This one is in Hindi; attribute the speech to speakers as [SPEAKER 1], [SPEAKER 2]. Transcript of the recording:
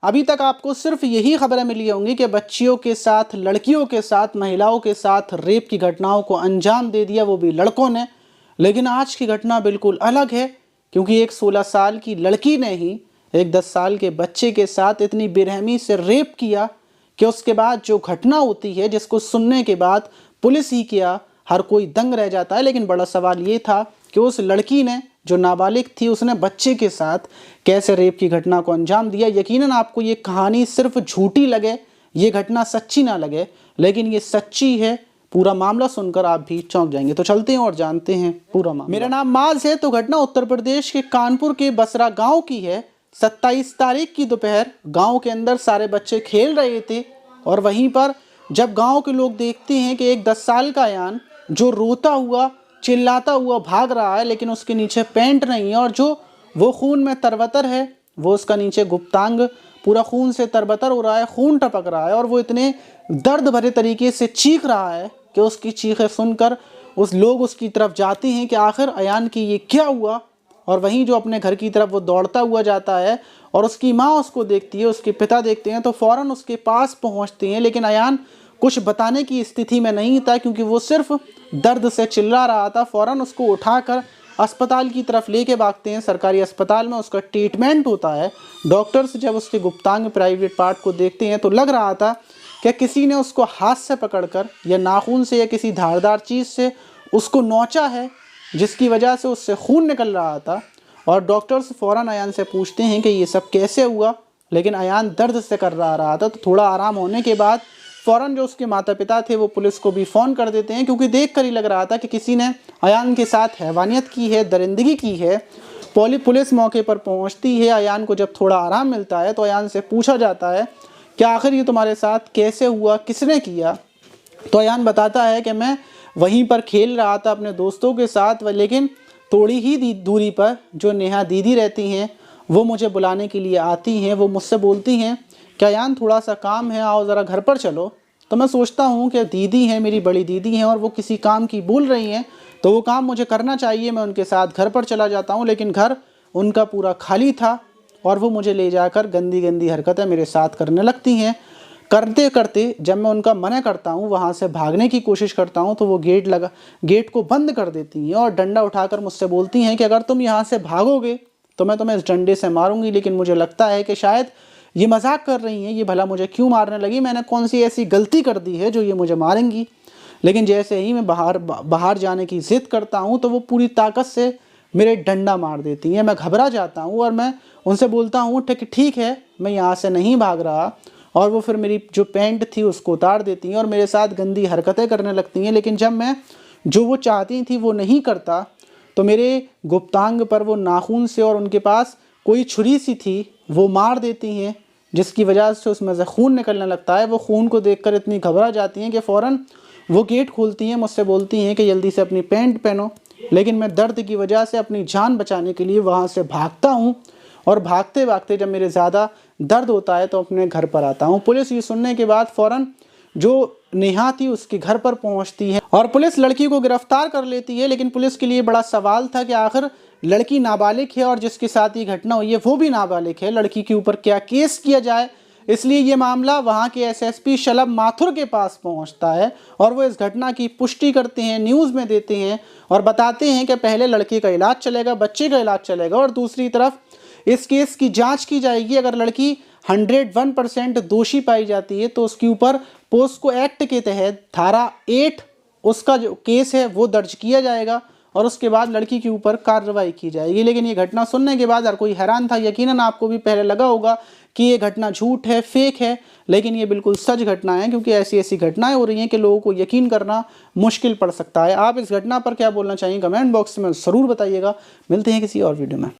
[SPEAKER 1] अभी तक आपको सिर्फ यही खबरें मिली होंगी कि बच्चियों के साथ, लड़कियों के साथ, महिलाओं के साथ रेप की घटनाओं को अंजाम दे दिया, वो भी लड़कों ने। लेकिन आज की घटना बिल्कुल अलग है, क्योंकि एक 16 साल की लड़की ने ही एक 10 साल के बच्चे के साथ इतनी बेरहमी से रेप किया कि उसके बाद जो घटना होती है, जिसको सुनने के बाद पुलिस ही क्या हर कोई दंग रह जाता है। लेकिन बड़ा सवाल ये था कि उस लड़की ने, जो नाबालिग थी, उसने बच्चे के साथ कैसे रेप की घटना को अंजाम दिया। यकीनन आपको ये कहानी सिर्फ झूठी लगे, ये घटना सच्ची ना लगे, लेकिन ये सच्ची है। पूरा मामला सुनकर आप भी चौंक जाएंगे। तो चलते हैं और जानते हैं पूरा मामला। मेरा नाम माज है। तो घटना उत्तर प्रदेश के कानपुर के बसरा गांव की है। 27 तारीख की दोपहर गांव के अंदर सारे बच्चे खेल रहे थे और वहीं पर जब गांव के लोग देखते हैं कि एक 10 साल का अयान जो रोता हुआ, चिल्लाता हुआ भाग रहा है, लेकिन उसके नीचे पैंट नहीं है और जो वो खून में तरबतर है, वो उसका नीचे गुप्तांग पूरा खून से तरबतर हो रहा है, खून टपक रहा है और वो इतने दर्द भरे तरीके से चीख रहा है कि उसकी चीखें सुनकर उस लोग उसकी तरफ जाते हैं कि आखिर अयान की ये क्या हुआ। और वहीं जो अपने घर की तरफ वो दौड़ता हुआ जाता है और उसकी माँ उसको देखती है, उसके पिता देखते हैं तो फ़ौरन उसके पास पहुंचते हैं। लेकिन अयान कुछ बताने की स्थिति में नहीं था, क्योंकि वो सिर्फ दर्द से चिल्ला रहा था। फ़ौरन उसको उठाकर अस्पताल की तरफ लेके भागते हैं। सरकारी अस्पताल में उसका ट्रीटमेंट होता है। डॉक्टर्स जब उसके गुप्तांग प्राइवेट पार्ट को देखते हैं तो लग रहा था कि किसी ने उसको हाथ से पकड़कर या नाखून से या किसी धारदार चीज़ से उसको नोचा है, जिसकी वजह से उससे खून निकल रहा था। और डॉक्टर्स फ़ौरन अयान से पूछते हैं कि ये सब कैसे हुआ, लेकिन अयान दर्द से कर रहा था। तो थोड़ा आराम होने के बाद फ़ौरन जो उसके माता पिता थे वो पुलिस को भी फ़ोन कर देते हैं, क्योंकि देख कर ही लग रहा था कि किसी ने अयान के साथ हैवानियत की है, दरिंदगी की है। पुलिस मौके पर पहुंचती है। अयान को जब थोड़ा आराम मिलता है तो अयान से पूछा जाता है कि आखिर ये तुम्हारे साथ कैसे हुआ, किसने किया। तो अयान बताता है कि मैं वहीं पर खेल रहा था अपने दोस्तों के साथ, लेकिन थोड़ी ही दूरी पर जो नेहा दीदी रहती हैं वो मुझे बुलाने के लिए आती हैं। वो मुझसे बोलती हैं कि अयान थोड़ा सा काम है, आओ ज़रा घर पर चलो। तो मैं सोचता हूँ कि दीदी हैं, मेरी बड़ी दीदी हैं और वो किसी काम की बोल रही हैं, तो वो काम मुझे करना चाहिए। मैं उनके साथ घर पर चला जाता हूँ, लेकिन घर उनका पूरा खाली था और वो मुझे ले जाकर गंदी गंदी हरकतें मेरे साथ करने लगती हैं। करते करते जब मैं उनका मना करता हूँ, वहाँ से भागने की कोशिश करता हूँ, तो वो गेट को बंद कर देती हैं और डंडा उठाकर मुझसे बोलती हैं कि अगर तुम यहाँ से भागोगे तो मैं तुम्हें इस डंडे से मारूंगी। लेकिन मुझे लगता है कि शायद ये मजाक कर रही हैं, ये भला मुझे क्यों मारने लगी, मैंने कौन सी ऐसी गलती कर दी है जो ये मुझे मारेंगी। लेकिन जैसे ही मैं बाहर जाने की ज़िद करता हूँ तो वो पूरी ताकत से मेरे डंडा मार देती हैं। मैं घबरा जाता हूँ और मैं उनसे बोलता हूँ ठीक है, मैं यहाँ से नहीं भाग रहा। और वो फिर मेरी जो पैंट थी उसको उतार देती हैं और मेरे साथ गंदी हरकतें करने लगती हैं। लेकिन जब मैं जो वो चाहती थी वो नहीं करता तो मेरे गुप्तांग पर वो नाखून से, और उनके पास कोई छुरी सी थी, वो मार देती हैं, जिसकी वजह से उसमें से खून निकलने लगता है। वो खून को देखकर इतनी घबरा जाती हैं कि फ़ौरन वो गेट खोलती हैं, मुझसे बोलती हैं कि जल्दी से अपनी पैंट पहनो। लेकिन मैं दर्द की वजह से अपनी जान बचाने के लिए वहाँ से भागता हूँ और भागते भागते जब मेरे ज़्यादा दर्द होता है तो अपने घर पर आता हूँ। पुलिस ये सुनने के बाद फ़ौरन जो नेहा थी उसके घर पर पहुँचती है और पुलिस लड़की को गिरफ्तार कर लेती है। लेकिन पुलिस के लिए बड़ा सवाल था कि आखिर लड़की नाबालिग है और जिसके साथ ये घटना हुई है वो भी नाबालिग है, लड़की के ऊपर क्या केस किया जाए। इसलिए ये मामला वहाँ के एसएसपी शलभ माथुर के पास पहुँचता है और वो इस घटना की पुष्टि करते हैं, न्यूज़ में देते हैं और बताते हैं कि पहले लड़के का इलाज चलेगा, बच्चे का इलाज चलेगा और दूसरी तरफ इस केस की जांच की जाएगी। अगर लड़की 101% दोषी पाई जाती है तो उसके ऊपर पोस्को एक्ट के तहत धारा 8 उसका जो केस है वो दर्ज किया जाएगा और उसके बाद लड़की के ऊपर कार्रवाई की जाएगी। लेकिन ये घटना सुनने के बाद हर कोई हैरान था। यकीनन आपको भी पहले लगा होगा कि ये घटना झूठ है, फेक है, लेकिन ये बिल्कुल सच घटना है, क्योंकि ऐसी ऐसी घटनाएं हो रही हैं कि लोगों को यकीन करना मुश्किल पड़ सकता है। आप इस घटना पर क्या बोलना चाहिए कमेंट बॉक्स में ज़रूर बताइएगा। मिलते हैं किसी और वीडियो में।